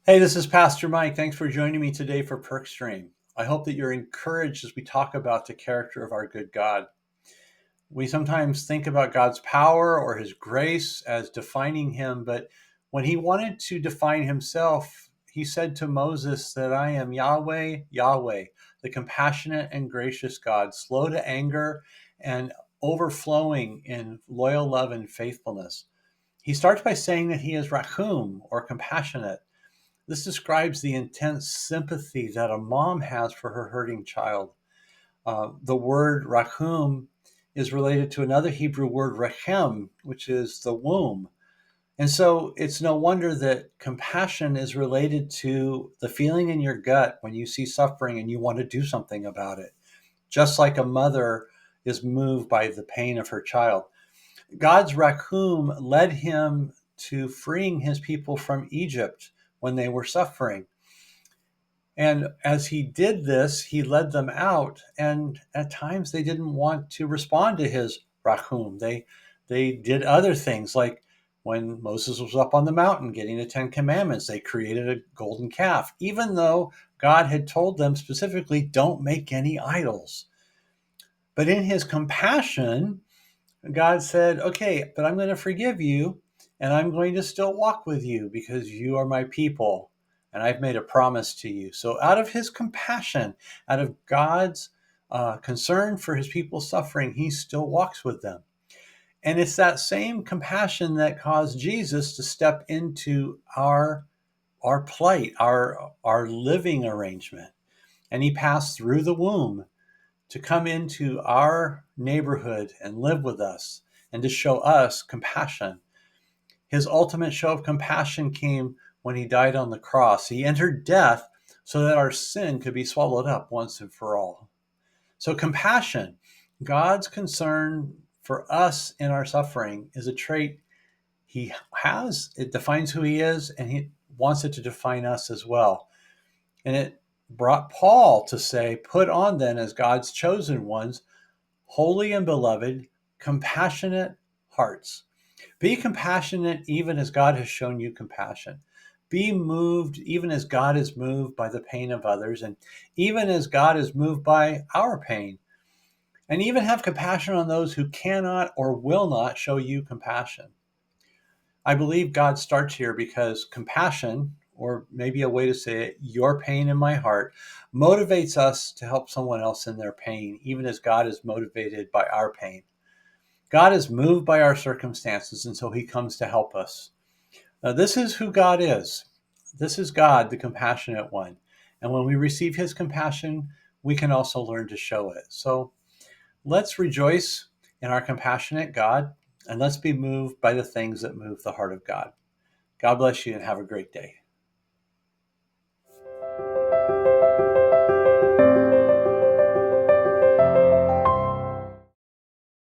Hey, this is Pastor Mike. Thanks for joining me today for PerkStream. I hope that you're encouraged as we talk about the character of our good God. We sometimes think about God's power or his grace as defining him, but when he wanted to define himself, he said to Moses that I am Yahweh, Yahweh, the compassionate and gracious God, slow to anger and overflowing in loyal love and faithfulness. He starts by saying that he is Rachum, or compassionate. This describes the intense sympathy that a mom has for her hurting child. The word rachum is related to another Hebrew word rechem, which is the womb. And so it's no wonder that compassion is related to the feeling in your gut when you see suffering and you want to do something about it, just like a mother is moved by the pain of her child. God's rachum led him to freeing his people from Egypt when they were suffering. And as he did this, he led them out. And at times they didn't want to respond to his rachum. They did other things, like when Moses was up on the mountain getting the Ten Commandments, they created a golden calf, even though God had told them specifically, don't make any idols. But in his compassion, God said, okay, but I'm going to forgive you and I'm going to still walk with you because you are my people and I've made a promise to you. So, out of his compassion, out of God's concern for his people suffering, he still walks with them. And it's that same compassion that caused Jesus to step into our plight, our living arrangement. And he passed through the womb to come into our neighborhood and live with us and to show us compassion. His ultimate show of compassion came when he died on the cross. He entered death so that our sin could be swallowed up once and for all. So, compassion, God's concern for us in our suffering, is a trait he has. It defines who he is, and he wants it to define us as well. And it brought Paul to say, put on then as God's chosen ones, holy and beloved, compassionate hearts. Be compassionate even as God has shown you compassion. Be moved even as God is moved by the pain of others, and even as God is moved by our pain. And even have compassion on those who cannot or will not show you compassion. I believe God starts here because compassion, or maybe a way to say it, your pain in my heart, motivates us to help someone else in their pain, even as God is motivated by our pain. God is moved by our circumstances, and so he comes to help us. Now, this is who God is. This is God, the compassionate one. And when we receive his compassion, we can also learn to show it. So let's rejoice in our compassionate God, and let's be moved by the things that move the heart of God. God bless you and have a great day.